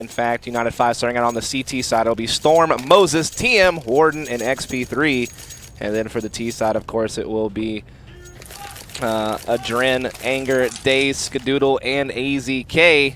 In fact, United 5 starting out on the CT side. It'll be Storm, Moses, TM, Warden, and XP3. And then for the T side, of course, it will be Adren, Anger, Daze, Skadoodle, and AZK.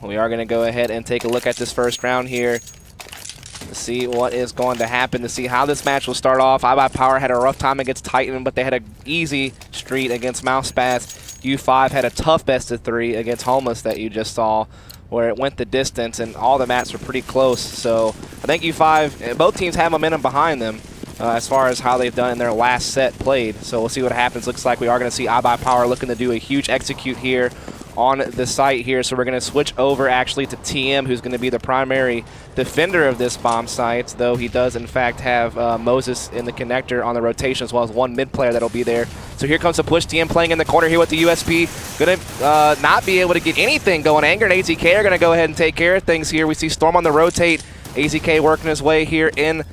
We are going to go ahead and take a look at this first round here to see what is going to happen, to see how this match will start off. iBUYPOWER had a rough time against Titan, but they had an easy street against Mousepats. U5 had a tough best of 3 against Homeless that you just saw, where it went the distance, and all the maps were pretty close. So I think U5, both teams have momentum behind them as far as how they've done in their last set played. So we'll see what happens. Looks like we are going to see iBUYPOWER looking to do a huge execute here on the site here. So we're going to switch over actually to TM, who's going to be the primary defender of this bomb site, though he does in fact have Moses in the connector on the rotation, as well as one mid player that'll be there. So here comes the push. TM playing in the corner here with the USP. Going to not be able to get anything going. Anger and AZK are going to go ahead and take care of things here. We see Storm on the rotate. AZK working his way here in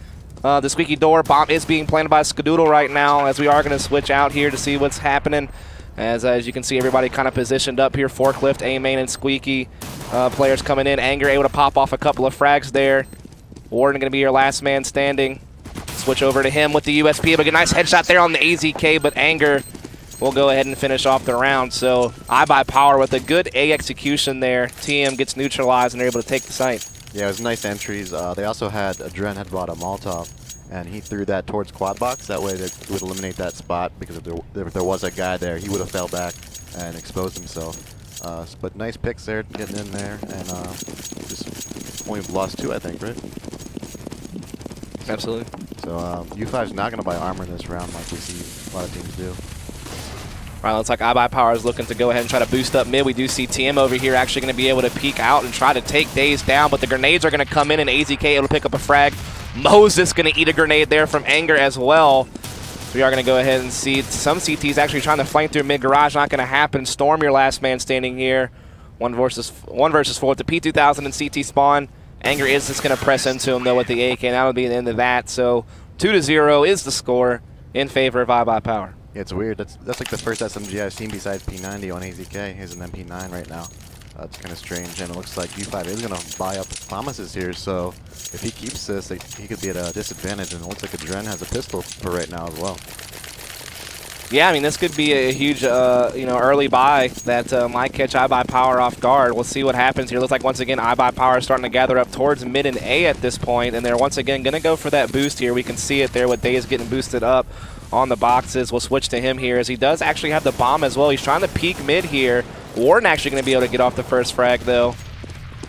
the squeaky door. Bomb is being planted by Skadoodle right now, as we are going to switch out here to see what's happening. As you can see, everybody kind of positioned up here. Forklift, A-Main, and Squeaky players coming in. Anger able to pop off a couple of frags there. Warden going to be your last man standing. Switch over to him with the USP. But a nice headshot there on the AZK, but Anger will go ahead and finish off the round. So iBUYPOWER with a good A execution there. TM gets neutralized and they're able to take the site. Yeah, it was nice entries. They also had, Adren had brought a Molotov, and he threw that towards quad box. That way it would eliminate that spot, because if there was a guy there, he would have fell back and exposed himself. But nice picks there, getting in there, and just only lost 2, I think, right? Absolutely. So U5's not going to buy armor in this round like we see a lot of teams do. Right, looks like iBUYPOWER is looking to go ahead and try to boost up mid. We do see TM over here actually going to be able to peek out and try to take Daze down, but the grenades are going to come in, and AZK able to pick up a frag. Moses going to eat a grenade there from Anger as well. We are going to go ahead and see some CTs actually trying to flank through mid-garage. Not going to happen. Storm, your last man standing here. One versus 4 with the P2000 and CT spawn. Anger is just going to press into him, though, with the AK, and that would be the end of that. So 2-0 is the score in favor of iBUYPOWER. Yeah, it's weird. That's like the first SMG I've seen besides P90 on AZK. He's an MP9 right now. It's kind of strange, and it looks like U5 is going to buy up promises here, so if he keeps this, he could be at a disadvantage, and it looks like Adren has a pistol for right now as well. Yeah, I mean, this could be a huge, early buy that might catch iBUYPOWER off guard. We'll see what happens here. Looks like, once again, iBUYPOWER is starting to gather up towards mid and A at this point, and they're once again going to go for that boost here. We can see it there with Daze getting boosted up on the boxes. We'll switch to him here, as he does actually have the bomb as well. He's trying to peek mid here. Warden actually going to be able to get off the first frag, though.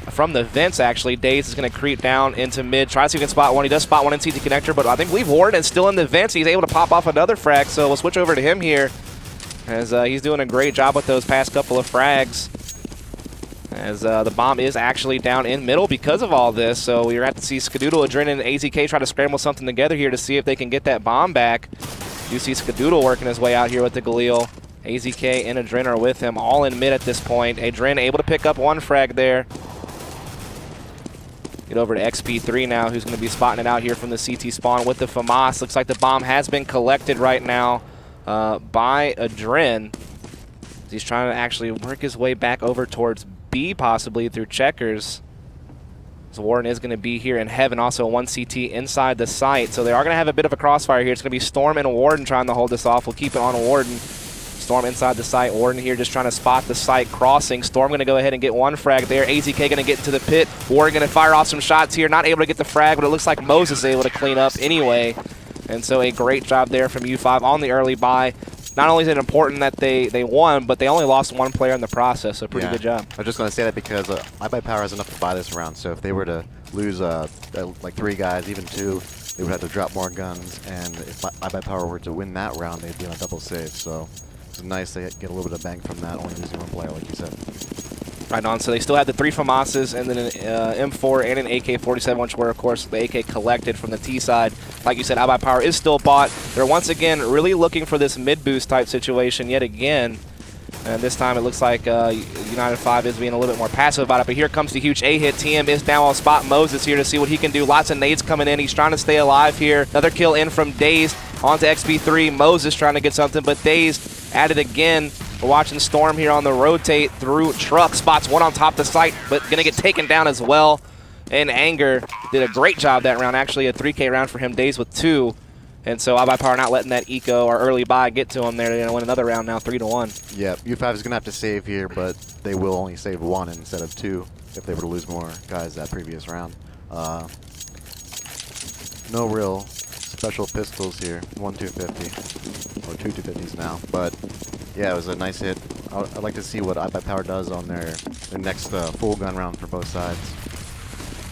From the vents, actually, Daze is going to creep down into mid. Try to see if he can spot one. He does spot one in CT connector, but I believe Warden is still in the vents. He's able to pop off another frag, so we'll switch over to him here, as he's doing a great job with those past couple of frags. As the bomb is actually down in middle because of all this, so we're going to have to see Skadoodle, Adren, and AZK try to scramble something together here to see if they can get that bomb back. You see Skadoodle working his way out here with the Galil. AZK and Adren are with him, all in mid at this point. Adren able to pick up one frag there. Get over to XP3 now, who's going to be spotting it out here from the CT spawn with the FAMAS. Looks like the bomb has been collected right now by Adren. He's trying to actually work his way back over towards B, possibly through checkers. So Warden is going to be here in heaven. Also one CT inside the site. So they are going to have a bit of a crossfire here. It's going to be Storm and Warden trying to hold this off. We'll keep it on Warden. Storm inside the site. Warden here just trying to spot the site crossing. Storm going to go ahead and get one frag there. AZK going to get into the pit. Warden going to fire off some shots here. Not able to get the frag, but it looks like Moses is able to clean up anyway. And so a great job there from U5 on the early buy. Not only is it important that they won, but they only lost one player in the process, so pretty good job. I was just going to say that because iBUYPOWER has enough to buy this round, so if they were to lose like 3 guys, even 2, they would have to drop more guns, and if iBUYPOWER were to win that round, they'd be on a double save, so it's nice they get a little bit of bang from that, only losing 1 player, like you said. Right on, so they still have the 3 FAMASes and then an M4 and an AK-47, which were, of course, the AK collected from the T side. Like you said, iBUYPOWER is still bought. They're once again really looking for this mid-boost type situation yet again. And this time it looks like United 5 is being a little bit more passive about it. But here comes the huge A-hit. TM is down on spot. Moses here to see what he can do. Lots of nades coming in. He's trying to stay alive here. Another kill in from Daze onto XP3. Moses trying to get something, but Daze at it again. We're watching Storm here on the rotate through truck. Spots one on top of the site, but going to get taken down as well. And Anger did a great job that round. Actually, a 3K round for him, Days with 2. And so iBUYPOWER not letting that eco or early buy get to him there. They're going to win another round now, 3-1. Yeah, U5 is going to have to save here, but they will only save 1 instead of 2 if they were to lose more guys that previous round. No real special pistols here. 1 250 or 2 250s now, but yeah, it was a nice hit. I'd like to see what iBUYPOWER does on their next full gun round for both sides.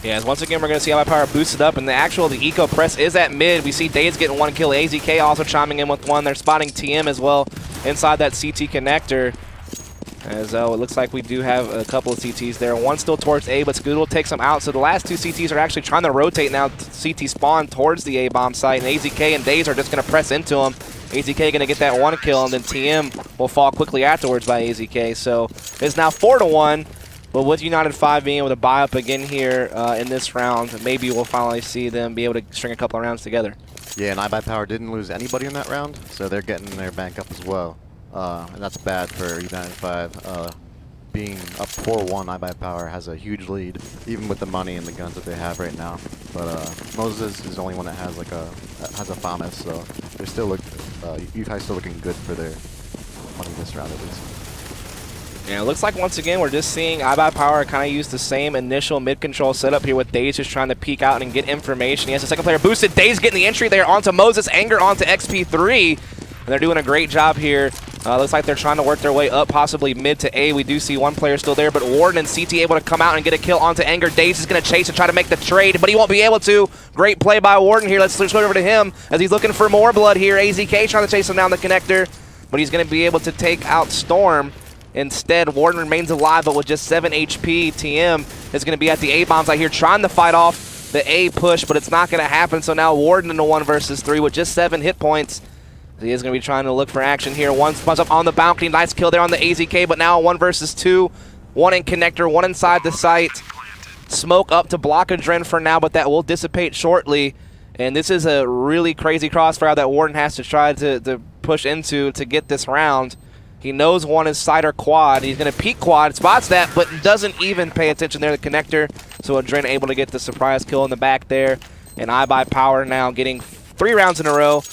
Yeah, once again, we're going to see iBUYPOWER boosted up, and the eco press is at mid. We see Days getting 1 kill. AZK also chiming in with 1. They're spotting TM as well inside that CT connector. As it looks like we do have a couple of CTs there. One still towards A, but Scoodle takes them out. So the last 2 CTs are actually trying to rotate now. CT spawn towards the A bomb site, and AZK and Days are just going to press into them. AZK going to get that 1 kill, and then TM will fall quickly afterwards by AZK. So it's now 4-1. But with United 5 being able to buy up again here in this round, maybe we'll finally see them be able to string a couple of rounds together. Yeah, and iBUYPOWER didn't lose anybody in that round, so they're getting their bank up as well. And that's bad for United 5. Being up 4-1, iBUYPOWER has a huge lead, even with the money and the guns that they have right now. But Moses is the only one that has like a FAMAS, so they're still U5 still looking good for their money this round at least. Yeah, it looks like once again we're just seeing iBUYPOWER kind of use the same initial mid-control setup here with Days just trying to peek out and get information. He has the second player boosted. Days getting the entry there onto Moses. Anger onto XP3. And they're doing a great job here. Looks like they're trying to work their way up, possibly mid to A. We do see one player still there, but Warden and CT able to come out and get a kill onto Anger. Days is going to chase and try to make the trade, but he won't be able to. Great play by Warden here. Let's switch over to him as he's looking for more blood here. AZK trying to chase him down the connector, but he's going to be able to take out Storm. Instead, Warden remains alive, but with just 7 HP, TM is going to be at the A bombs out here trying to fight off the A push, but it's not going to happen. So now Warden in a 1 versus 3 with just 7 hit points. He is going to be trying to look for action here. One spawns up on the balcony. Nice kill there on the AZK, but now 1 versus 2. 1 in connector, 1 inside the site. Smoke up to block Adren for now, but that will dissipate shortly. And this is a really crazy crossfire that Warden has to try to push into to get this round. He knows 1 is side or quad. He's going to peek quad, spots that, but doesn't even pay attention there to the connector. So Adren able to get the surprise kill in the back there. And iBUYPOWER now getting 3 rounds in a row.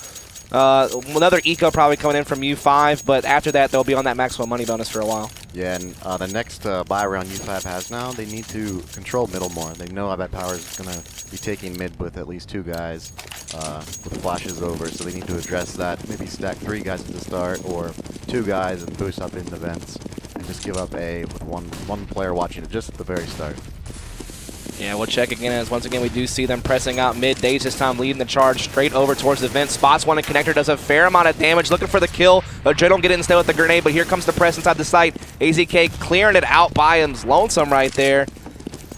Another eco probably coming in from U5, but after that they'll be on that maximum money bonus for a while. Yeah, and the next buy round U5 has now, they need to control middle more. They know iBUYPOWER is going to be taking mid with at least 2 guys with flashes over, so they need to address that. Maybe stack 3 guys at the start or 2 guys and boost up in the vents and just give up A with one player watching it just at the very start. Yeah, we'll check again as once again we do see them pressing out mid. Days this time leading the charge straight over towards the vent. Spots 1 in connector, does a fair amount of damage, looking for the kill. Adren will get in instead with the grenade, but here comes the press inside the site. AZK clearing it out by him, lonesome right there.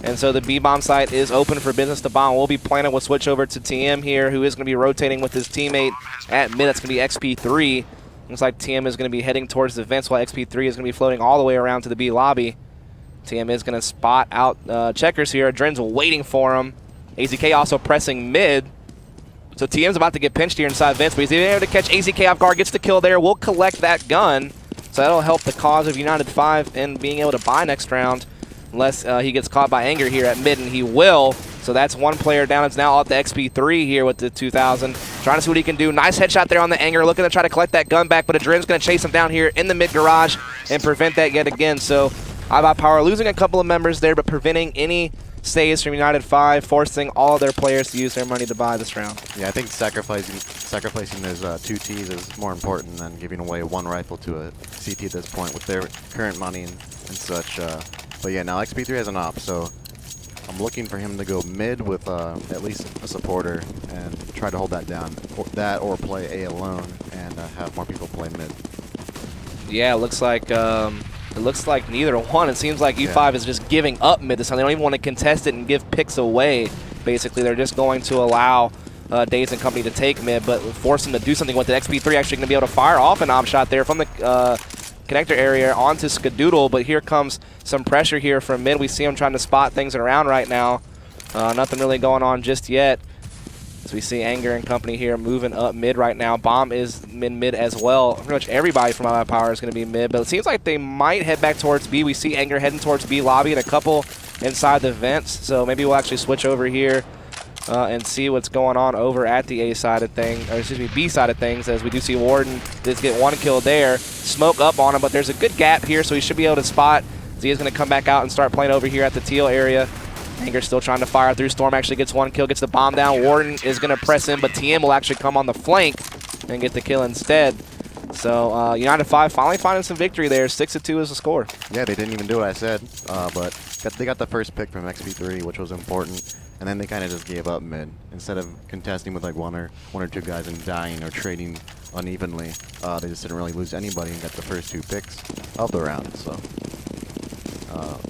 And so the B-bomb site is open for business to bomb. We'll be planning, we'll switch over to TM here, who is going to be rotating with his teammate at mid. That's going to be XP3. Looks like TM is going to be heading towards the vents while XP3 is going to be floating all the way around to the B lobby. TM is going to spot out checkers here. Adren's waiting for him. AZK also pressing mid. So TM's about to get pinched here inside vents, but he's able to catch AZK off guard, gets the kill there. We'll collect that gun. So that'll help the cause of United 5 in being able to buy next round, unless he gets caught by Anger here at mid, and he will. So that's 1 player down. It's now at the XP3 here with the 2000. Trying to see what he can do. Nice headshot there on the Anger, looking to try to collect that gun back, but Adren's going to chase him down here in the mid garage and prevent that yet again. So iBUYPOWER losing a couple of members there, but preventing any saves from United 5, forcing all of their players to use their money to buy this round. Yeah, I think sacrificing those 2 Ts is more important than giving away 1 rifle to a CT at this point with their current money and such. But yeah, now XP3 has an op, so I'm looking for him to go mid with at least a supporter and try to hold that down. Or play A alone and have more people play mid. Yeah, it looks like neither one. It seems like U5 is just giving up mid this time. They don't even want to contest it and give picks away. Basically, they're just going to allow Days and company to take mid, but force them to do something with it. XP3 actually going to be able to fire off an op shot there from the connector area onto Skadoodle, but here comes some pressure here from mid. We see him trying to spot things around right now. Nothing really going on just yet. As we see Anger and company here moving up mid right now. Bomb is mid as well. Pretty much everybody from iBUYPOWER is going to be mid, but it seems like they might head back towards B. We see Anger heading towards B lobby and a couple inside the vents, so maybe we'll actually switch over here and see what's going on over at the A side of things, or excuse me, B side of things, as we do see Warden just get one kill there. Smoke up on him, but there's a good gap here, so he should be able to spot. Z is going to come back out and start playing over here at the teal area. Anger still trying to fire through. Storm actually gets one kill, gets the bomb down. Warden is going to press in, but TM will actually come on the flank and get the kill instead. So United 5 finally finding some victory there. 6-2 is the score. Yeah, they didn't even do what I said, but they got the first pick from XP3, which was important, and then they kind of just gave up mid. Instead of contesting with like one or two guys and dying or trading unevenly, they just didn't really lose anybody and got the first 2 picks of the round. So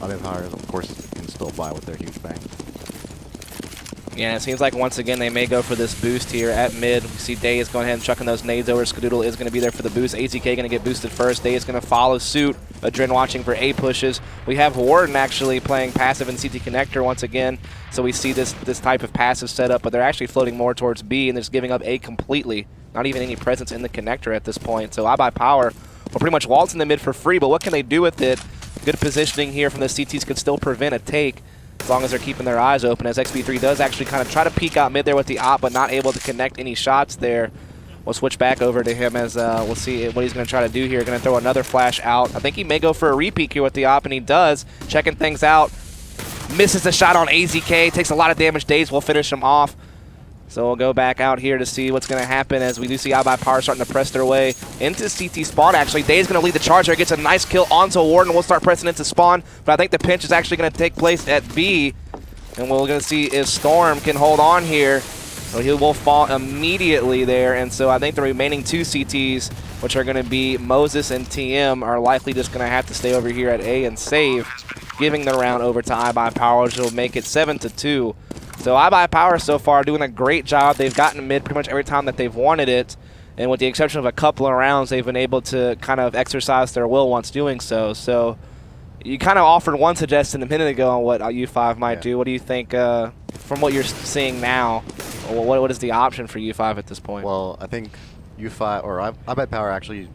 iBUYPOWER, of course, can still buy with their huge bang. Yeah, it seems like once again they may go for this boost here at mid. We see Day is going ahead and chucking those nades over. Skadoodle is going to be there for the boost. AZK going to get boosted first. Day is going to follow suit. Adren watching for A pushes. We have Warden actually playing passive in CT connector once again. So we see this type of passive setup, but they're actually floating more towards B and they're just giving up A completely. Not even any presence in the connector at this point. So iBUYPOWER will pretty much waltz in the mid for free, but what can they do with it? Good positioning here from the CTs could still prevent a take, as long as they're keeping their eyes open, as XP3 does actually kind of try to peek out mid there with the op, but not able to connect any shots there. We'll switch back over to him as we'll see what he's going to try to do here. Going to throw another flash out. I think he may go for a repeat here with the op, and he does. Checking things out. Misses the shot on AZK. Takes a lot of damage. Days will finish him off. So we'll go back out here to see what's going to happen as we do see iBUYPOWER starting to press their way into CT spawn, actually. Dave's going to lead the charge here. Gets a nice kill onto Warden. We'll start pressing into spawn, but I think the pinch is actually going to take place at B. And we're going to see if Storm can hold on here. So he will fall immediately there. And so I think the remaining 2 CTs, which are going to be Moses and TM, are likely just going to have to stay over here at A and save, giving the round over to iBUYPOWER, which will make it 7-2. So iBUYPOWER so far doing a great job. They've gotten mid pretty much every time that they've wanted it. And with the exception of a couple of rounds, they've been able to kind of exercise their will once doing so. So you kind of offered one suggestion a minute ago on what U5 might do. What do you think from what you're seeing now? What is the option for U5 at this point? Well, I think U5 or iBUYPOWER actually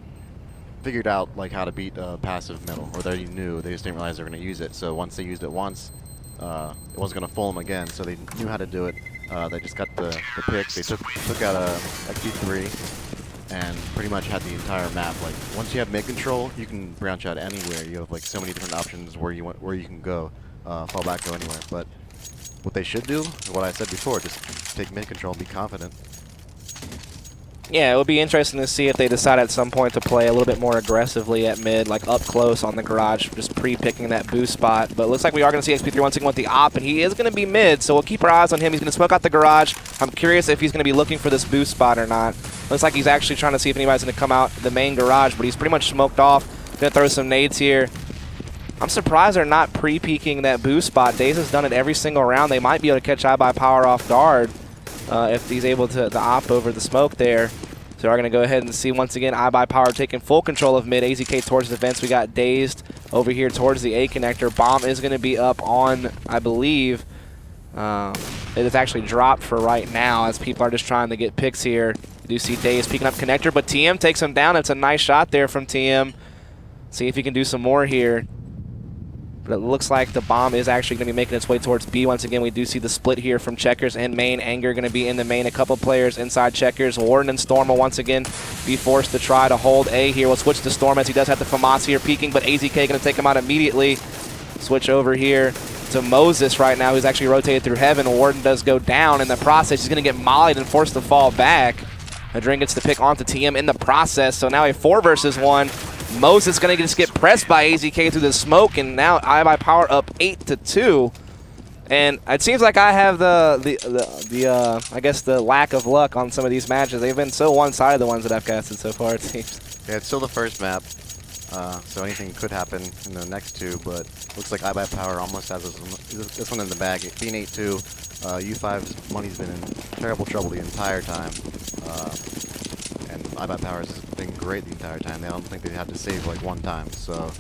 figured out like how to beat passive middle, or they already knew. They just didn't realize they were going to use it. So once they used it once, it wasn't going to fool them again. So they knew how to do it. They just got the pick. They took out a XP3 and pretty much had the entire map. Like once you have mid control, you can branch out anywhere. You have like so many different options where you can go, fall back, go anywhere. But what they should do, what I said before, just take mid control and be confident. Yeah, it would be interesting to see if they decide at some point to play a little bit more aggressively at mid, like up close on the garage, just pre-picking that boost spot. But it looks like we are going to see XP3 once again with the op, and he is going to be mid, so we'll keep our eyes on him. He's going to smoke out the garage. I'm curious if he's going to be looking for this boost spot or not. Looks like he's actually trying to see if anybody's going to come out the main garage, but he's pretty much smoked off. Going to throw some nades here. I'm surprised they're not pre-peeking that boost spot. Daze has done it every single round. They might be able to catch iBUYPOWER off guard if he's able to op over the smoke there. So we're going to go ahead and see once again iBUYPOWER taking full control of mid. AZK towards the vents. We got Dazed over here towards the A connector. Bomb is going to be up on, I believe, it is actually dropped for right now as people are just trying to get picks here. You do see Dazed peeking up connector, but TM takes him down. It's a nice shot there from TM. See if he can do some more here. But it looks like the bomb is actually going to be making its way towards B. Once again, we do see the split here from Checkers and main. Anger going to be in the main. A couple players inside Checkers. Warden and Storm will once again be forced to try to hold A here. We'll switch to Storm as he does have the FAMAS here peeking, but AZK going to take him out immediately. Switch over here to Moses right now, who's actually rotated through Heaven. Warden does go down in the process. He's going to get mollied and forced to fall back. Adren gets the pick onto TM in the process, so now a 4 versus 1. Moses going to just get pressed by AZK through the smoke, and now iBUYPOWER up 8-2. And it seems like I have I guess the lack of luck on some of these matches. They've been so one-sided, the ones that I've casted so far, it seems. Yeah, it's still the first map, so anything could happen in the next 2, but looks like iBUYPOWER almost has this one in the bag. Being 8-2, U5's money's been in terrible trouble the entire time. And iBUYPOWER has been great the entire time. I don't think they had to save like one time. So,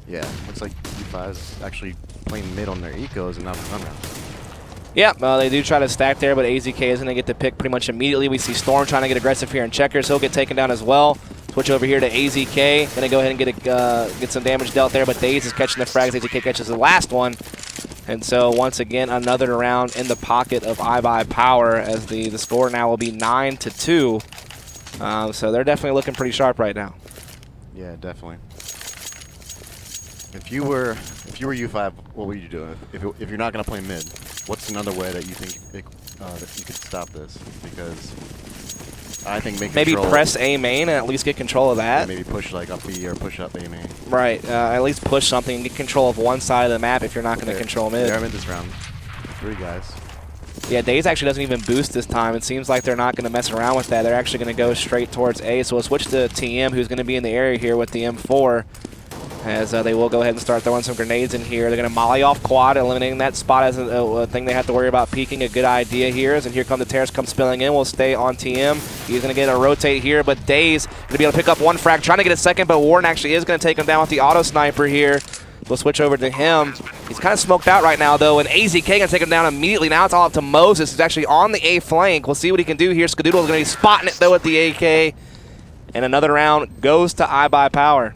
yeah, looks like U5 is actually playing mid on their ecos and not the run rounds. Yeah, they do try to stack there, but AZK is going to get the pick pretty much immediately. We see Storm trying to get aggressive here in checkers. He'll get taken down as well. Switch over here to AZK. Going to go ahead and get some damage dealt there, but Daze is catching the frags. AZK catches the last one. And so, once again, another round in the pocket of iBUYPOWER as the score now will be 9-2. So they're definitely looking pretty sharp right now. Yeah, definitely. If you were U5, what would you do? If you're not gonna play mid, what's another way that you think that you could stop this? Because I think maybe press A main and at least get control of that. Yeah, maybe push like up B or push up A main. Right. At least push something and get control of one side of the map if you're not going to control mid. They're mid this round. 3 guys. Yeah, Daze actually doesn't even boost this time. It seems like they're not going to mess around with that. They're actually going to go straight towards A. So we'll switch to TM, who's going to be in the area here with the M4. As they will go ahead and start throwing some grenades in here. They're going to molly off quad, eliminating that spot as a thing they have to worry about peeking. A good idea here. And here come the Terrace come spilling in. We'll stay on TM. He's going to get a rotate here, but Daze going to be able to pick up one frag, trying to get a second, but Warden actually is going to take him down with the auto sniper here. We'll switch over to him. He's kind of smoked out right now, though, and AZK going to take him down immediately. Now it's all up to Moses, who's actually on the A flank. We'll see what he can do here. Skadoodle is going to be spotting it, though, with the AK. And another round goes to iBUYPOWER.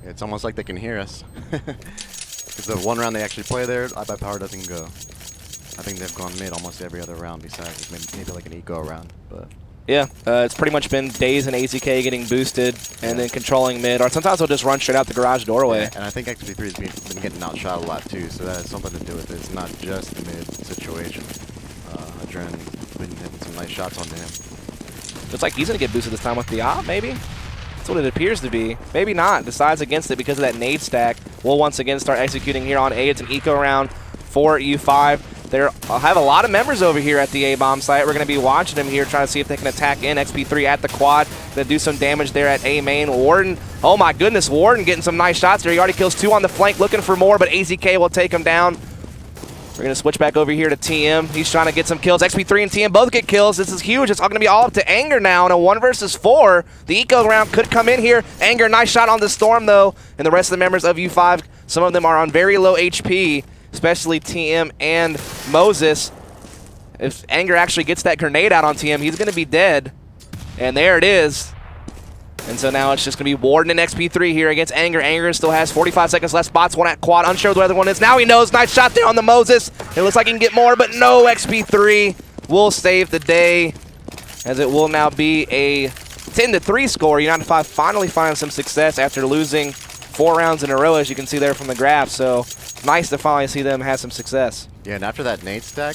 It's almost like they can hear us. Because the one round they actually play there, iBUYPOWER doesn't go. I think they've gone mid almost every other round besides maybe like an eco round. But yeah, it's pretty much been Daze and AZK getting boosted and then controlling mid, or sometimes they'll just run straight out the garage doorway. Yeah, and I think XP3 has been getting outshot a lot too, so that has something to do with it. It's not just the mid situation. Adren's been hitting some nice shots onto him. Looks like he's going to get boosted this time with the op, maybe? That's what it appears to be. Maybe not. Decides against it because of that nade stack. We'll once again start executing here on A. It's an eco round for U5. They have a lot of members over here at the A-bomb site. We're going to be watching them here, trying to see if they can attack in. XP3 at the quad. Going to do some damage there at A main. Warden, oh my goodness, Warden getting some nice shots there. He already kills 2 on the flank, looking for more, but AZK will take him down. We're going to switch back over here to TM. He's trying to get some kills. XP3 and TM both get kills. This is huge. It's all going to be all up to Anger now in a 1 versus 4. The eco round could come in here. Anger, nice shot on the Storm, though. And the rest of the members of U5, some of them are on very low HP, especially TM and Moses. If Anger actually gets that grenade out on TM, he's going to be dead. And there it is. And so now it's just going to be Warden and XP3 here against Anger. Anger still has 45 seconds left. Spots one at quad. Unsure what the other one is. Now he knows. Nice shot there on the Moses. It looks like he can get more, but no. XP3 will save the day, as it will now be a 10-3 score. United 5 finally find some success after losing 4 rounds in a row, as you can see there from the graph. So nice to finally see them have some success. Yeah, and after that nade stack,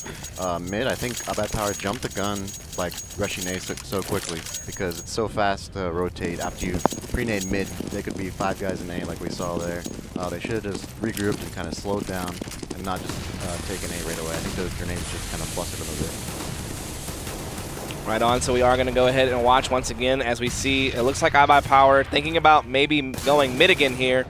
mid, I think iBUYPOWER jumped the gun, like rushing nades so quickly because it's so fast to rotate. After you pre-nade mid, they could be 5 guys in A like we saw there. They should have just regrouped and kind of slowed down and not just taken A right away. I think those grenades just kind of busted them a bit. Right on, so we are going to go ahead and watch once again as we see, it looks like iBUYPOWER thinking about maybe going mid again here.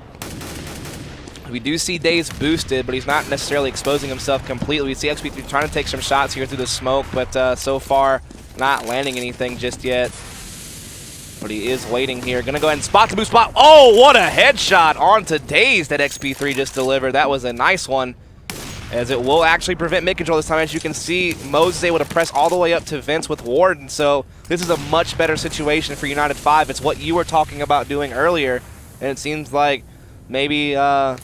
We do see Daze boosted, but he's not necessarily exposing himself completely. We see XP3 trying to take some shots here through the smoke, but so far not landing anything just yet. But he is waiting here. Going to go ahead and spot the boost spot. Oh, what a headshot onto Daze that XP3 just delivered. That was a nice one, as it will actually prevent mid-control this time. As you can see, Moses is able to press all the way up to Vince with Warden, so this is a much better situation for United 5. It's what you were talking about doing earlier, and it seems like maybe a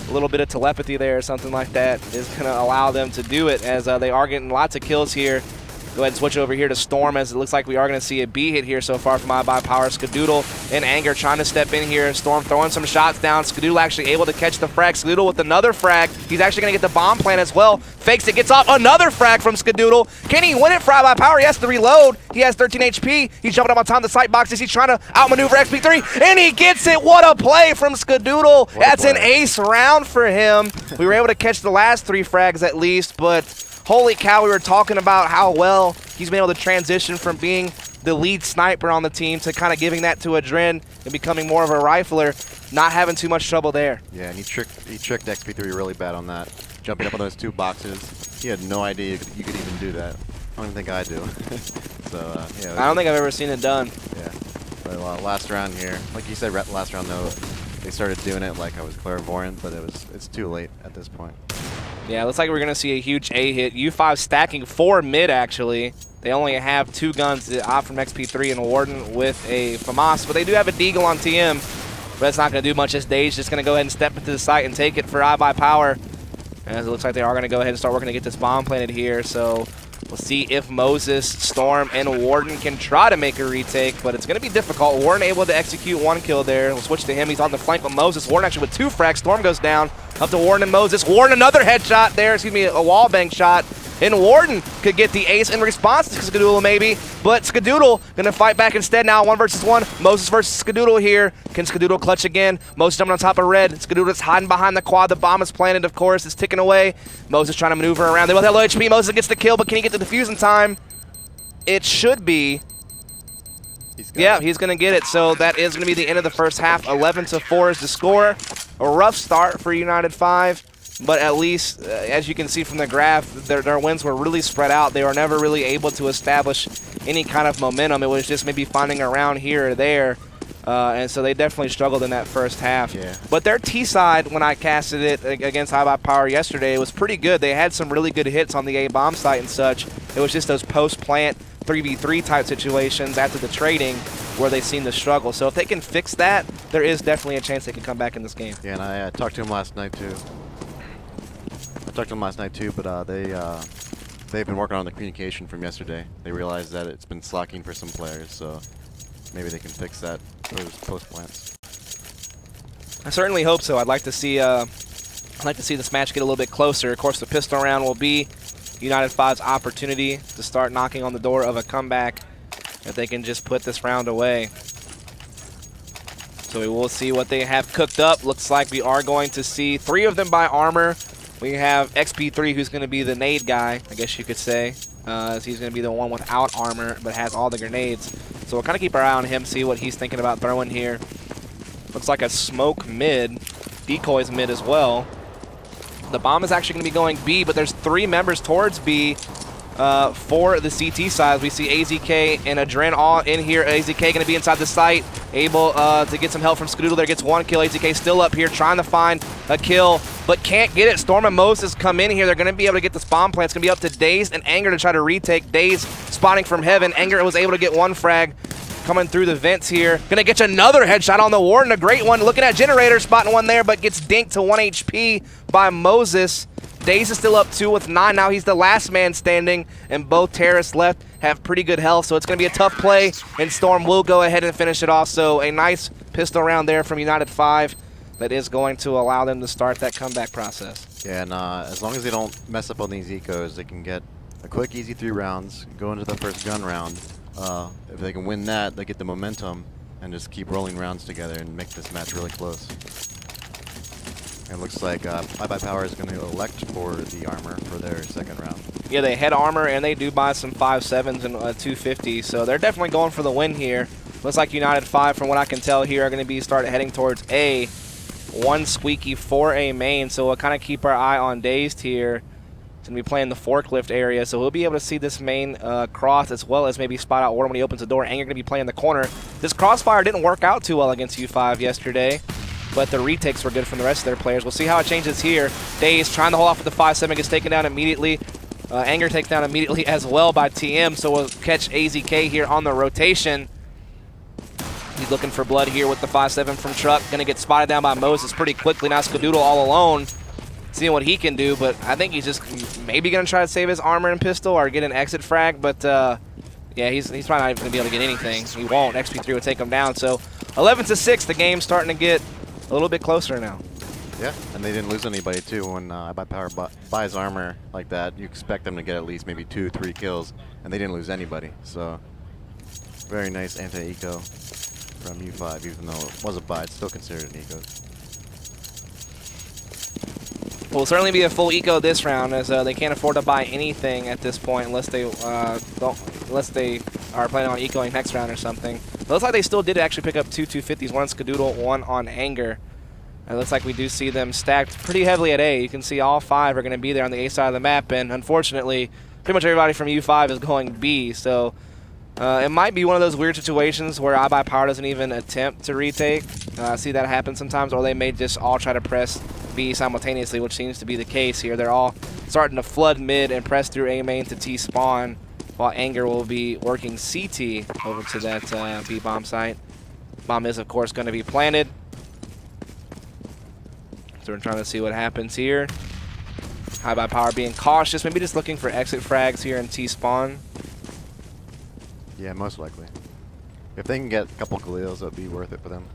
little bit of telepathy there or something like that is going to allow them to do it, as they are getting lots of kills here. Go ahead and switch over here to Storm, as it looks like we are going to see a B hit here so far from iBUYPOWER. Skadoodle and Anger trying to step in here. Storm throwing some shots down. Skadoodle actually able to catch the frag. Skadoodle with another frag. He's actually going to get the bomb plant as well. Fakes it, gets off another frag from Skadoodle. Can he win it for iBUYPOWER? He has to reload. He has 13 HP. He's jumping up on top of the sight boxes. He's trying to outmaneuver XP3, and he gets it. What a play from Skadoodle. That's an ace round for him. We were able to catch the last 3 frags at least, but holy cow, we were talking about how well he's been able to transition from being the lead sniper on the team to kind of giving that to Adren and becoming more of a rifler, not having too much trouble there. Yeah, and he tricked XP3 really bad on that, jumping up on those 2 boxes. He had no idea you could even do that. I don't even think I do. So yeah, I don't think I've ever seen it done. Yeah, but last round here, like you said, last round though, they started doing it like I was clairvoyant, but it's too late at this point. Yeah, looks like we're going to see a huge A hit. U5 stacking 4 mid, actually. They only have 2 guns, the Op from XP3 and a Warden with a FAMAS, but they do have a Deagle on TM. But that's not going to do much. This Dave's just going to go ahead and step into the site and take it for iBUYPOWER. As it looks like they are going to go ahead and start working to get this bomb planted here. So we'll see if Moses, Storm, and Warden can try to make a retake, but it's going to be difficult. Warden able to execute 1 kill there. We'll switch to him. He's on the flank with Moses. Warden actually with 2 frags. Storm goes down. Up to Warden and Moses. Warden another headshot there. Excuse me, a wallbang shot. And Warden could get the ace in response to Skadoodle maybe, but Skadoodle gonna fight back instead now, 1 versus 1. Moses versus Skadoodle here. Can Skadoodle clutch again? Moses jumping on top of red. Skadoodle's hiding behind the quad. The bomb is planted, of course. It's ticking away. Moses trying to maneuver around. They both have low HP. Moses gets the kill, but can he get the defuse in time? It should be. He's gonna get it. So that is gonna be the end of the first half. 11-4 is the score. A rough start for United 5. But at least, as you can see from the graph, their wins were really spread out. They were never really able to establish any kind of momentum. It was just maybe finding a round here or there. And so they definitely struggled in that first half. Yeah. But their T side, when I casted it against iBUYPOWER yesterday, it was pretty good. They had some really good hits on the A bomb site and such. It was just those post-plant 3v3 type situations after the trading where they seem to struggle. So if they can fix that, there is definitely a chance they can come back in this game. Yeah, and I talked to him last night too. But they've been working on the communication from yesterday. They realized that it's been slacking for some players, so maybe they can fix that, those post plants. I certainly hope so. I'd like to see this match get a little bit closer. Of course, the pistol round will be United 5's opportunity to start knocking on the door of a comeback if they can just put this round away. So we will see what they have cooked up. Looks like we are going to see 3 of them buy armor. We have XP3, who's going to be the nade guy, I guess you could say. As he's going to be the one without armor, but has all the grenades. So we'll kind of keep our eye on him, see what he's thinking about throwing here. Looks like a smoke mid. Decoys mid as well. The bomb is actually going to be going B, but there's 3 members towards B for the CT side. We see AZK and Adren all in here. AZK going to be inside the site, able to get some help from Skadoodle there. Gets 1 kill. AZK still up here trying to find a kill, but can't get it. Storm and Moses come in here. They're going to be able to get this bomb plant. It's going to be up to Daze and Anger to try to retake. Daze spotting from heaven. Anger was able to get 1 frag coming through the vents here. Going to get you another headshot on the Warden. A great one. Looking at Generator, spotting one there, but gets dinked to 1 HP by Moses. Daze is still up 2 with 9. Now he's the last man standing, and both terrorists left have pretty good health, so it's going to be a tough play, and Storm will go ahead and finish it off. So a nice pistol round there from United 5 that is going to allow them to start that comeback process. Yeah, and as long as they don't mess up on these ecos, they can get a quick, easy 3 rounds, go into the first gun round. If they can win that, they get the momentum and just keep rolling rounds together and make this match really close. It looks like iBUYPOWER is going to elect for the armor for their second round. Yeah, they had armor, and they do buy some 5.7s and 250, so they're definitely going for the win here. Looks like United 5, from what I can tell here, are going to be heading towards A. 1 squeaky for A main, so we'll kind of keep our eye on Dazed here. He's going to be playing the forklift area, so we'll be able to see this main cross as well as maybe spot out Warden when he opens the door. Anger going to be playing the corner. This crossfire didn't work out too well against U5 yesterday, but the retakes were good from the rest of their players. We'll see how it changes here. Daze trying to hold off with the 5.7, gets taken down immediately. Anger takes down immediately as well by TM, so we'll catch AZK here on the rotation. He's looking for blood here with the 5.7 from Truck. Going to get spotted down by Moses pretty quickly. Now Skadoodle all alone, seeing what he can do, but I think he's just maybe going to try to save his armor and pistol or get an exit frag, but yeah, he's probably not even going to be able to get anything. He won't. XP3 will take him down, so 11-6, the game's starting to get a little bit closer now. Yeah, and they didn't lose anybody too. When iBUYPOWER buys armor like that, you expect them to get at least maybe 2-3 kills, and they didn't lose anybody. So very nice anti-eco from U5, even though it was a buy, it's still considered an eco. Will certainly be a full eco this round, as they can't afford to buy anything at this point unless they are planning on ecoing next round or something. It looks like they still did actually pick up 2 250s, 1 on Skadoodle, 1 on Anger. It looks like we do see them stacked pretty heavily at A. You can see all 5 are going to be there on the A side of the map, and unfortunately, pretty much everybody from U5 is going B. So it might be one of those weird situations where iBUYPOWER doesn't even attempt to retake. I see that happen sometimes, or they may just all try to press B simultaneously, which seems to be the case here. They're all starting to flood mid and press through A main to T spawn, while Anger will be working CT over to that B bomb site. Bomb is, of course, going to be planted. So we're trying to see what happens here. iBUYPOWER being cautious, maybe just looking for exit frags here in T spawn. Yeah, most likely. If they can get a couple Galeals, that'd be worth it for them.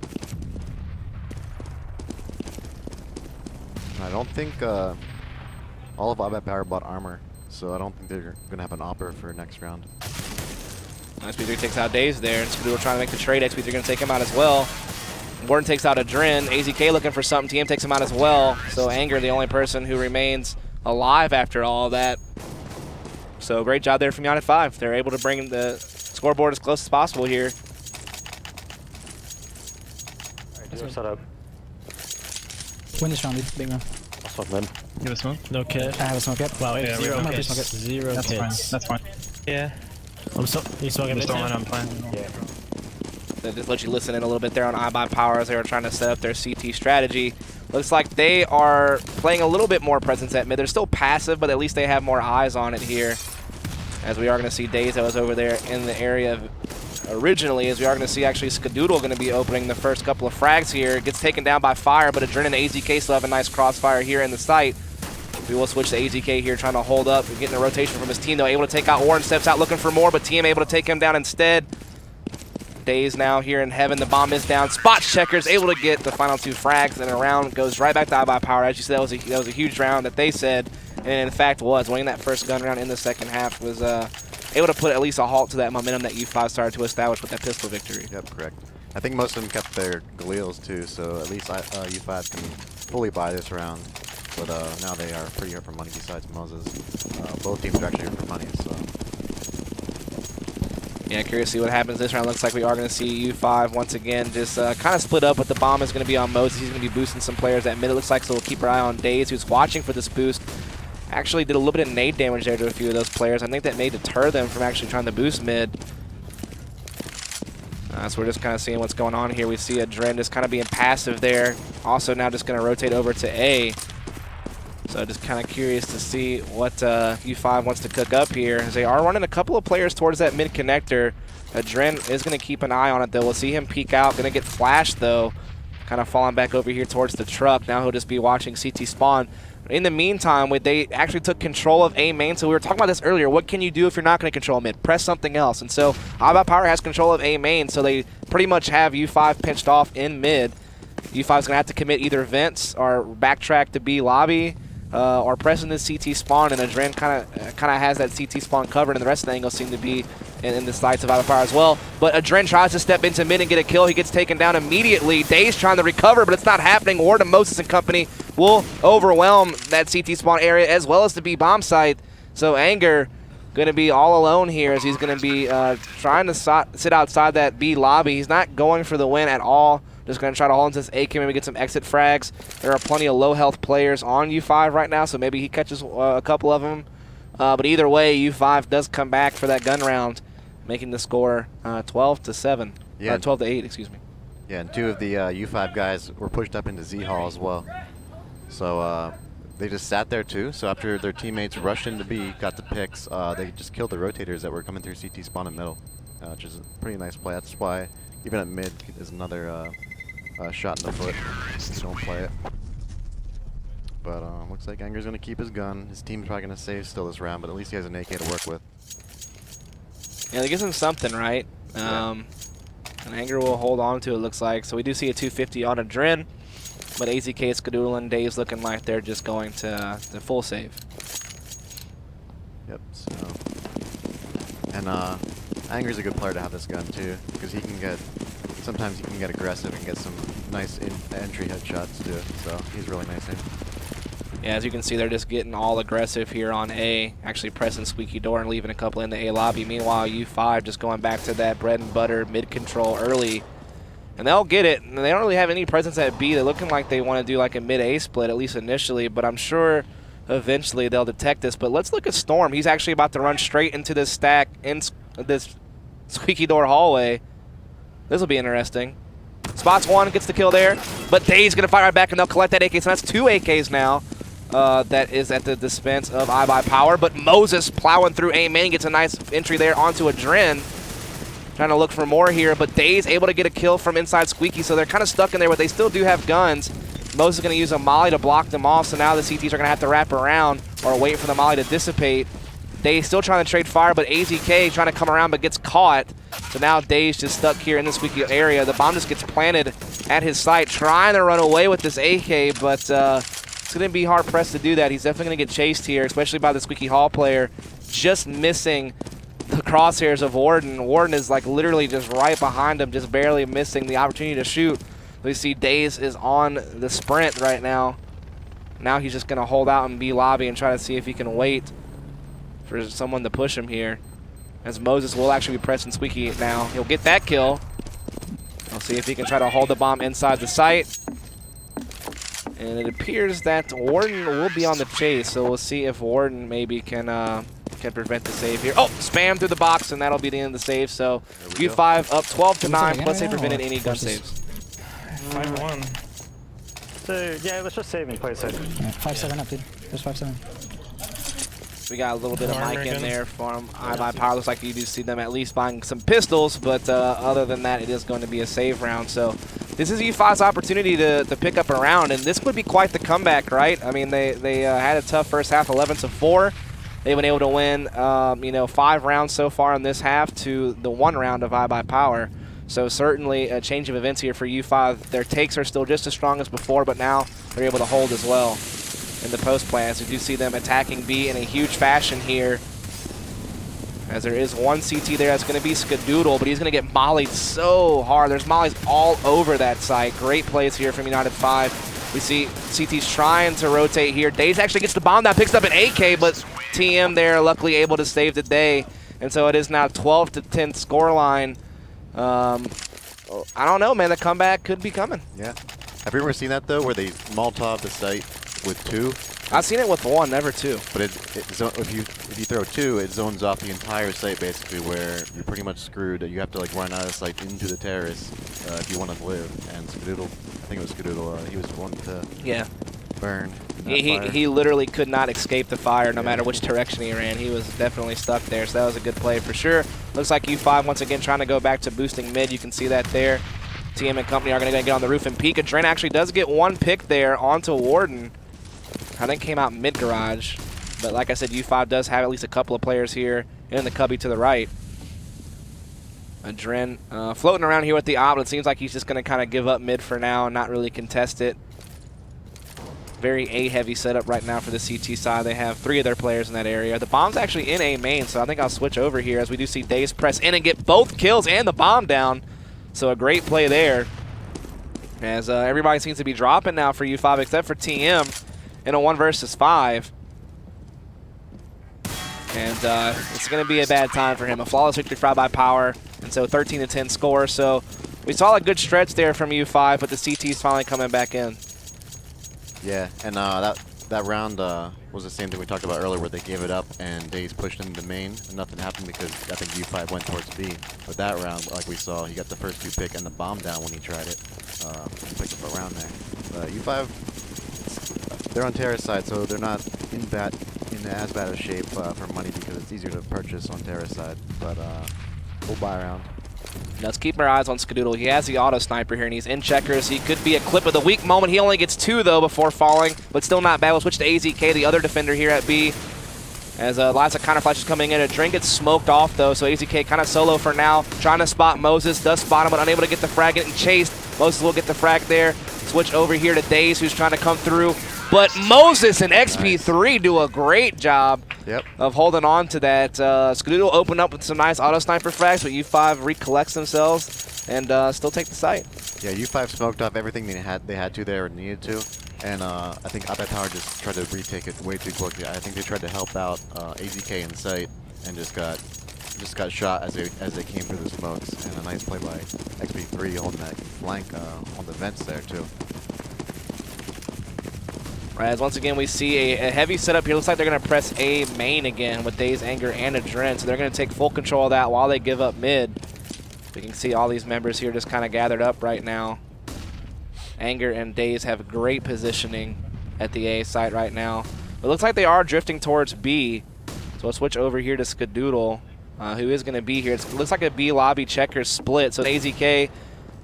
I don't think all of iBUYPOWER bought armor, so I don't think they're going to have an opper for next round. XP3 takes out Daze there, and Skadoodle trying to make the trade. XP3 going to take him out as well. Warden takes out Adren. AZK looking for something. TM takes him out as well. So Anger, the only person who remains alive after all of that. So great job there from United 5. They're able to bring the scoreboard as close as possible here. Alright, set up. Win this round, big man. I'll smoke mid. You have a smoke? No kit. I have a smoke up. Wow, yeah, Zero zero kits. kits. Zero That's kits. fine. That's fine. Yeah. I'm so, you smoking mid? I'm playing. Yeah. They just let you listen in a little bit there on iBUYPOWER as they were trying to set up their CT strategy. Looks like they are playing a little bit more presence at mid. They're still passive, but at least they have more eyes on it here. As we are going to see Daze that was over there in the area originally, as we are going to see actually Skadoodle going to be opening the first couple of frags here. Gets taken down by fire, but Adren and AZK still have a nice crossfire here in the site. We will switch to AZK here, trying to hold up and getting a rotation from his team, though. Able to take out Warren, steps out looking for more, but TM able to take him down instead. Daze now here in heaven. The bomb is down. Spot checkers able to get the final 2 frags, and a round goes right back to iBUYPOWER. As you said, that was a huge round that they said, and in fact was. Winning that first gun round in the second half was able to put at least a halt to that momentum that U5 started to establish with that pistol victory. Yep, correct. I think most of them kept their Galeals too, so at least U5 can fully buy this round. But now they are pretty hurt for money besides Moses. Both teams are actually hurt for money, so. Yeah, curious to see what happens this round. Looks like we are going to see U5 once again just kind of split up, but the bomb is going to be on Moses. He's going to be boosting some players at mid. It looks like, so we'll keep our eye on Daze, who's watching for this boost. Actually did a little bit of nade damage there to a few of those players. I think that may deter them from actually trying to boost mid. So we're just kind of seeing what's going on here. We see Adren just kind of being passive there. Also now just going to rotate over to A. So just kind of curious to see what U5 wants to cook up here, as they are running a couple of players towards that mid connector. Adren is going to keep an eye on it, though. We'll see him peek out. Going to get flashed, though. Kind of falling back over here towards the truck. Now he'll just be watching CT spawn. In the meantime, they actually took control of A main. So we were talking about this earlier. What can you do if you're not going to control mid? Press something else. And so iBUYPOWER has control of A main, so they pretty much have U5 pinched off in mid. U5 is going to have to commit either vents or backtrack to B lobby. Or pressing this CT spawn, and Adren kind of has that CT spawn covered, and the rest of the angles seem to be in the sights of iBUYPOWER as well. But Adren tries to step into mid and get a kill. He gets taken down immediately. Daze trying to recover, but it's not happening. Warden, Moses, and company will overwhelm that CT spawn area as well as the B bomb site. So Anger going to be all alone here, as he's going to be trying to sit outside that B lobby. He's not going for the win at all. Just going to try to hold into this AK, maybe get some exit frags. There are plenty of low health players on U5 right now, so maybe he catches a couple of them. But either way, U5 does come back for that gun round, making the score 12-7. Yeah. 12-8, excuse me. Yeah, and 2 of the U5 guys were pushed up into Z Hall as well. So they just sat there too. So after their teammates rushed into B, got the picks, they just killed the rotators that were coming through CT spawn in middle, which is a pretty nice play. That's why even at mid is another shot in the foot if you don't play it. But looks like Anger's going to keep his gun. His team's probably going to save still this round, but at least he has an AK to work with. Yeah, that gives him something, right? And Anger will hold on to it, looks like. So we do see a 250 on Adren, but AZK, Skadoodle, and Daze looking like they're just going to full save. Yep, so. And Anger's a good player to have this gun too, because he can get, sometimes he can get aggressive and get some nice entry headshots too, so he's really nice in. Yeah, as you can see, they're just getting all aggressive here on A, actually pressing squeaky door and leaving a couple in the A lobby. Meanwhile, U5 just going back to that bread and butter mid control early. And they'll get it. And they don't really have any presence at B. They're looking like they want to do like a mid-A split, at least initially, but I'm sure eventually they'll detect this. But let's look at Storm. He's actually about to run straight into this stack in this squeaky door hallway. This will be interesting. Spots one, gets the kill there, but Dave's going to fire right back, and they'll collect that AK. So that's 2 AKs now. That is at the dispense of iBUYPOWER, but Moses plowing through A main gets a nice entry there onto a Dren. Trying to look for more here, but Dave's able to get a kill from inside Squeaky, so they're kind of stuck in there, but they still do have guns. Moses is going to use a molly to block them off, so now the CTs are going to have to wrap around or wait for the molly to dissipate. Dave's still trying to trade fire, but AZK trying to come around but gets caught. So now Dave's just stuck here in the Squeaky area. The bomb just gets planted at his site, trying to run away with this AK, but it's going to be hard-pressed to do that. He's definitely going to get chased here, especially by the Squeaky Hall player, just missing the crosshairs of Warden. Warden is like literally just right behind him, just barely missing the opportunity to shoot. We see Daze is on the sprint right now. Now he's just going to hold out in B lobby and try to see if he can wait for someone to push him here. As Moses will actually be pressing Squeaky now. He'll get that kill. We'll see if he can try to hold the bomb inside the site. And it appears that Warden will be on the chase, so we'll see if Warden maybe can prevent the save here. Oh, spam through the box, and that'll be the end of the save. So U5 up 12-9, plus they prevented any gun saves. 5-1. So, yeah, let's just save and play safe. Yeah, 5-7 up, dude. There's 5-7. We got a little bit of mic in there from iBUYPOWER. Looks like you do see them at least buying some pistols, but other than that, it is going to be a save round. So this is U5's opportunity to pick up a round, and this would be quite the comeback, right? I mean, they had a tough first half, 11-4. They've been able to win, 5 rounds so far in this half to the 1 round of iBUYPOWER. So certainly a change of events here for U5. Their takes are still just as strong as before, but now they're able to hold as well in the post play, as we do see them attacking B in a huge fashion here. As there is one CT there that's going to be Skadoodle, but he's going to get mollied so hard. There's mollies all over that site. Great plays here from United 5. We see CT's trying to rotate here. Daze actually gets the bomb down, picks up an AK, but TM there luckily able to save the day. And so it is now 12-10 scoreline. I don't know, man. The comeback could be coming. Yeah. Have you ever seen that, though, where they Molotov the site with 2? I've seen it with 1, never 2. But if you throw 2, it zones off the entire site, basically, where you're pretty much screwed. You have to, like, run out of the site into the terrace if you want to live. And Skadoodle, I think it was Skadoodle, he was one to burn. He literally could not escape the fire no matter which direction he ran. He was definitely stuck there, so that was a good play for sure. Looks like U5 once again trying to go back to boosting mid. You can see that there. TM and company are going to get on the roof and peek. And Dren actually does get 1 pick there onto Warden. I think came out mid-garage. But like I said, U5 does have at least a couple of players here in the cubby to the right. Dren floating around here with the op, but it seems like he's just going to kind of give up mid for now and not really contest it. Very A-heavy setup right now for the CT side. They have 3 of their players in that area. The bomb's actually in A main, so I think I'll switch over here as we do see Daze press in and get both kills and the bomb down. So a great play there. As everybody seems to be dropping now for U5 except for TM in a 1 versus 5. And it's going to be a bad time for him. A flawless victory for iBUYPOWER, and so 13-10 score. So we saw a good stretch there from U5, but the CT's finally coming back in. Yeah, and that round was the same thing we talked about earlier, where they gave it up and Daze pushed into main, and nothing happened because I think U5 went towards B. But that round, like we saw, he got the first 2 pick and the bomb down when he tried it. He picked up a round there. U5, they're on Terra's side, so they're not in as bad a shape for money because it's easier to purchase on Terra's side. But we'll buy a round. Let's keep our eyes on Skadoodle. He has the auto sniper here, and he's in checkers. He could be a clip of the weak moment. He only gets 2, though, before falling, but still not bad. We'll switch to AZK, the other defender here at B, as lots of counter flashes coming in. A Dren gets smoked off, though, so AZK kind of solo for now, trying to spot Moses. Does spot him, but unable to get the frag, getting chased. Moses will get the frag there. Switch over here to Daze, who's trying to come through. But Moses and XP3 do a great job of holding on to that. Skadoodle opened up with some nice auto sniper frags, but U5 recollects themselves and still take the site. Yeah, U5 smoked off everything they had to there or needed to. And I think iBUYPOWER just tried to retake it way too quickly. I think they tried to help out AZK in sight and just got shot as they came through the smokes. And a nice play by XP3 holding that flank on the vents there too. As once again we see a heavy setup here. Looks like they're going to press A main again with Daze, Anger, and a Dren. So they're going to take full control of that while they give up mid. We can see all these members here just kind of gathered up right now. Anger and Daze have great positioning at the A site right now. It looks like they are drifting towards B. So we'll switch over here to Skadoodle, who is going to be here. It looks like a B lobby checkers split. So AZK,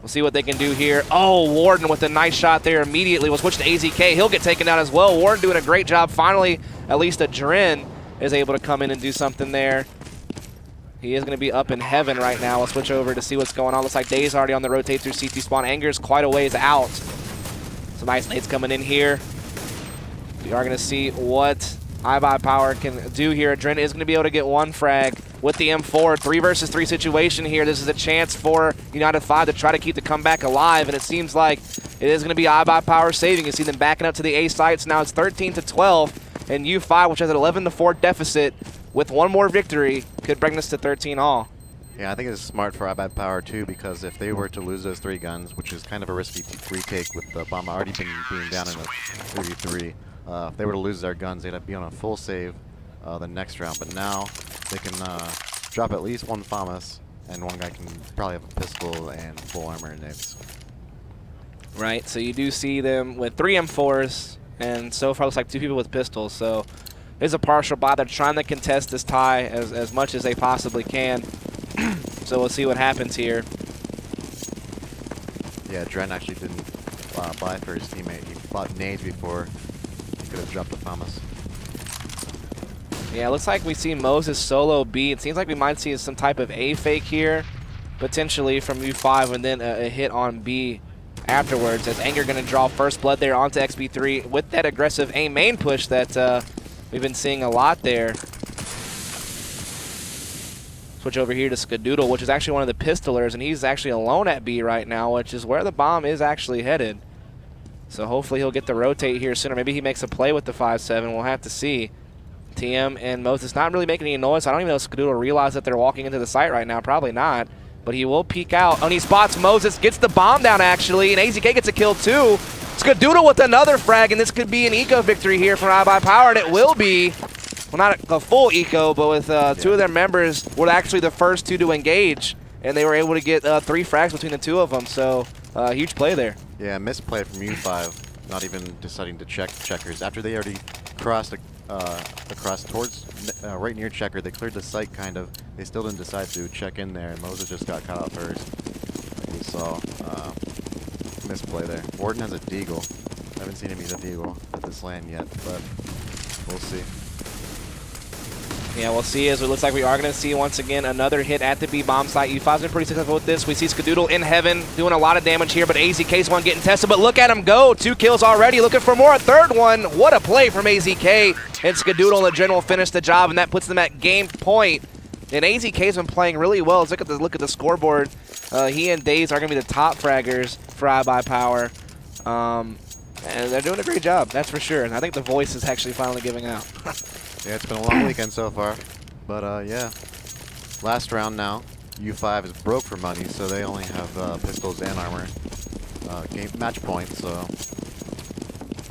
we'll see what they can do here. Oh, Warden with a nice shot there immediately. We'll switch to AZK. He'll get taken down as well. Warden doing a great job. Finally, at least a Dren is able to come in and do something there. He is going to be up in heaven right now. We'll switch over to see what's going on. Looks like Daze already on the rotate through CT spawn. Anger's quite a ways out. Some nice nades coming in here. We are going to see what iBUYPOWER can do here. Dren is going to be able to get one frag with the M4. 3 versus 3 situation here. This is a chance for United 5 to try to keep the comeback alive, and it seems like it is going to be iBUYPOWER saving. You see them backing up to the A sites. Now it's 13-12, and U5, which has an 11-4 deficit, with one more victory, could bring this to 13 all. Yeah, I think it's smart for iBUYPOWER too, because if they were to lose those 3 guns, which is kind of a risky retake with the bomb already being down in a 3v3, if they were to lose their guns, they'd be on a full save the next round. But now they can drop at least one FAMAS, and one guy can probably have a pistol and full armor and nades. Right, so you do see them with 3 M4s, and so far looks like 2 people with pistols. So it's a partial buy. They're trying to contest this tie as much as they possibly can. So we'll see what happens here. Yeah, Dren actually didn't buy for his teammate. He bought nades before he could have dropped the FAMAS. Yeah, looks like we see Moses solo B. It seems like we might see some type of A fake here, potentially from U5, and then a hit on B afterwards, as Anger going to draw first blood there onto XB3 with that aggressive A main push that we've been seeing a lot there. Switch over here to Skadoodle, which is actually one of the pistolers, and he's actually alone at B right now, which is where the bomb is actually headed. So hopefully he'll get the rotate here sooner. Maybe he makes a play with the 5-7. We'll have to see. TM and Moses not really making any noise. I don't even know if Skadoodle realizes that they're walking into the site right now. Probably not. But he will peek out. And he spots Moses, gets the bomb down actually, and AZK gets a kill too. Skadoodle with another frag, and this could be an eco victory here from iBUYPOWER, and it will be. Well, not a full eco, but with 2 of their members were actually the first 2 to engage, and they were able to get 3 frags between the 2 of them. So huge play there. Yeah, misplay from U5, not even deciding to check checkers. After they already crossed across towards right near checker, they cleared the site kind of. They still didn't decide to check in there, and Moses just got caught out first. Like we saw, misplay there. Warden has a deagle. I haven't seen him use a deagle at this LAN yet, but we'll see. Yeah, we'll see, as it looks like we are going to see once again another hit at the B bomb site. U5's been pretty successful with this. We see Skadoodle in heaven doing a lot of damage here, but AZK's one getting tested. But look at him go. 2 kills already. Looking for more. A 3rd one. What a play from AZK. And Skadoodle and the Dren will finish the job, and that puts them at game point. And AZK's been playing really well. Let's look at the scoreboard. He and Daze are going to be the top fraggers for iBUYPOWER. And they're doing a great job, that's for sure. And I think the voice is actually finally giving out. Yeah, it's been a long weekend so far, but yeah. Last round now, U5 is broke for money, so they only have pistols and armor. Game match point, so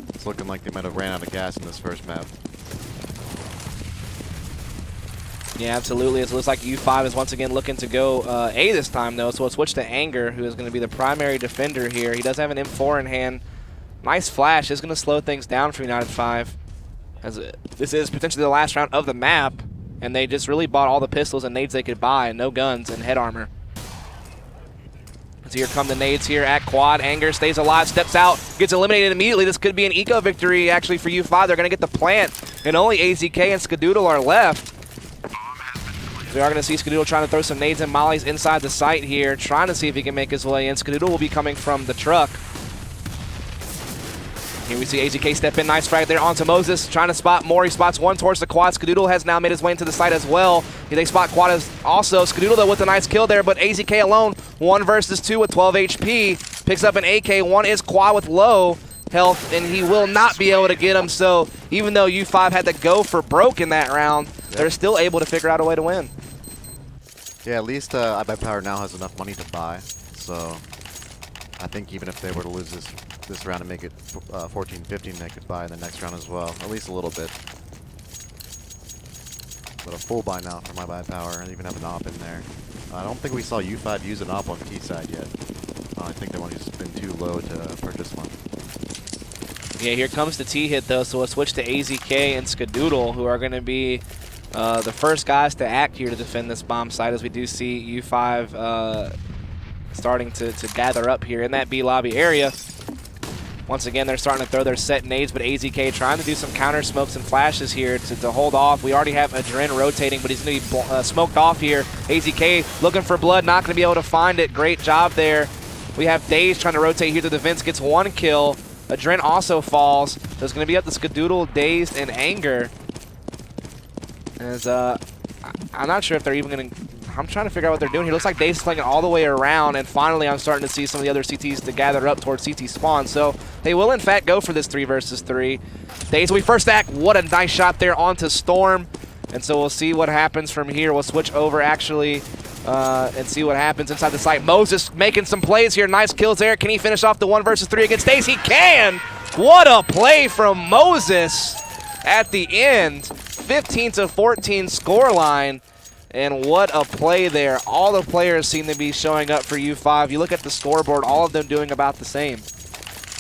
it's looking like they might have ran out of gas in this first map. Yeah, absolutely. It looks like U5 is once again looking to go A this time, though, so we'll switch to Anger, who is going to be the primary defender here. He does have an M4 in hand. Nice flash is going to slow things down for United 5. As this is potentially the last round of the map, and they just really bought all the pistols and nades they could buy, and no guns and head armor. So here come the nades here at quad. Anger stays alive, steps out, gets eliminated immediately. This could be an eco victory actually for U5. They're going to get the plant, and only AZK and Skadoodle are left. We are going to see Skadoodle trying to throw some nades and mollies inside the site here, trying to see if he can make his way in. Skadoodle will be coming from the truck. Here we see AZK step in, nice frag there onto Moses, trying to spot more. He spots one towards the quad. Skadoodle has now made his way into the site as well. They spot quad as also. Skadoodle though with a nice kill there, but AZK alone, 1 versus 2 with 12 HP. Picks up an AK, 1 is quad with low health, and he will not be able to get him. So even though U5 had to go for broke in that round, they're still able to figure out a way to win. Yeah, at least iBUYPOWER now has enough money to buy, so I think even if they were to lose this round and make it 14-15, they could buy in the next round as well, at least a little bit. But a full buy now from iBUYPOWER, and even have an op in there. I don't think we saw U5 use an op on T side yet. I think the money's been too low to purchase one. Yeah, here comes the T-hit, though, so we'll switch to AZK and Skadoodle, who are going to be the first guys to act here to defend this bomb site, as we do see U5 starting to gather up here in that B lobby area. Once again, they're starting to throw their set nades, but AZK trying to do some counter smokes and flashes here to hold off. We already have Adren rotating, but he's going to be smoked off here. AZK looking for blood, not going to be able to find it. Great job there. We have Daze trying to rotate here to the vents, gets one kill. Adren also falls. So it's going to be up to Skadoodle, Dazed, and Anger. As I'm not sure if they're even going to... I'm trying to figure out what they're doing here. Looks like Daze is playing it all the way around, and finally I'm starting to see some of the other CTs to gather up towards CT spawn. So they will, in fact, go for this 3 versus 3. Daze will be first act. What a nice shot there onto Storm. And so we'll see what happens from here. We'll switch over, actually, and see what happens inside the site. Moses making some plays here. Nice kills there. Can he finish off the 1 versus 3 against Daze? He can! What a play from Moses at the end. 15-14 scoreline. And what a play there. All the players seem to be showing up for U5. You look at the scoreboard, all of them doing about the same.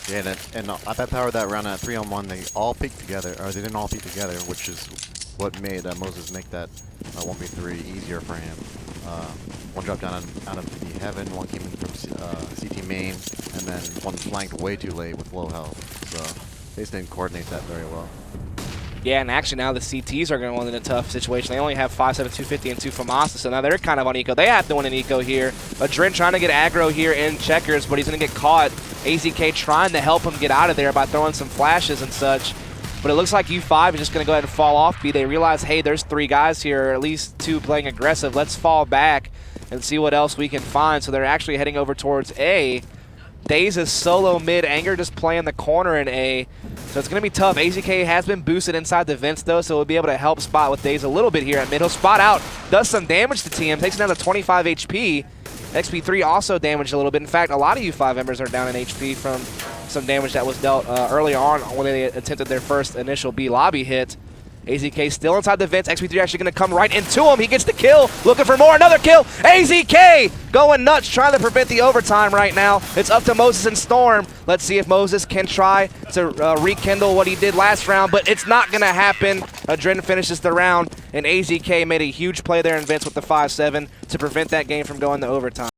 Yeah, and iBUYPOWER that round at 3-on-1, they all peaked together, or they didn't all peak together, which is what made Moses make that 1v3 easier for him. One dropped down out of the heaven, one came in from CT main, and then one flanked way too late with low health. So they just didn't coordinate that very well. Yeah, and actually now the CTs are going to win in a tough situation. They only have 5-7, 250, and 2 FAMASA, so now they're kind of on eco. They have to win an eco here. Adren trying to get aggro here in checkers, but he's going to get caught. AZK trying to help him get out of there by throwing some flashes and such. But it looks like U5 is just going to go ahead and fall off B. They realize, hey, there's 3 guys here, or at least 2 playing aggressive. Let's fall back and see what else we can find. So they're actually heading over towards A. Daze is solo mid. Anger just playing the corner in A. So it's going to be tough. AZK has been boosted inside the vents, though, so we'll be able to help spot with Daze a little bit here at mid. He'll spot out, does some damage to TM, takes it down to 25 HP. XP3 also damaged a little bit. In fact, a lot of U5 members are down in HP from some damage that was dealt early on when they attempted their first initial B lobby hit. AZK still inside the vents. XP3 actually going to come right into him. He gets the kill. Looking for more. Another kill. AZK going nuts, trying to prevent the overtime right now. It's up to Moses and Storm. Let's see if Moses can try to rekindle what he did last round, but it's not going to happen. Adren finishes the round, and AZK made a huge play there in vents with the 5-7 to prevent that game from going to overtime.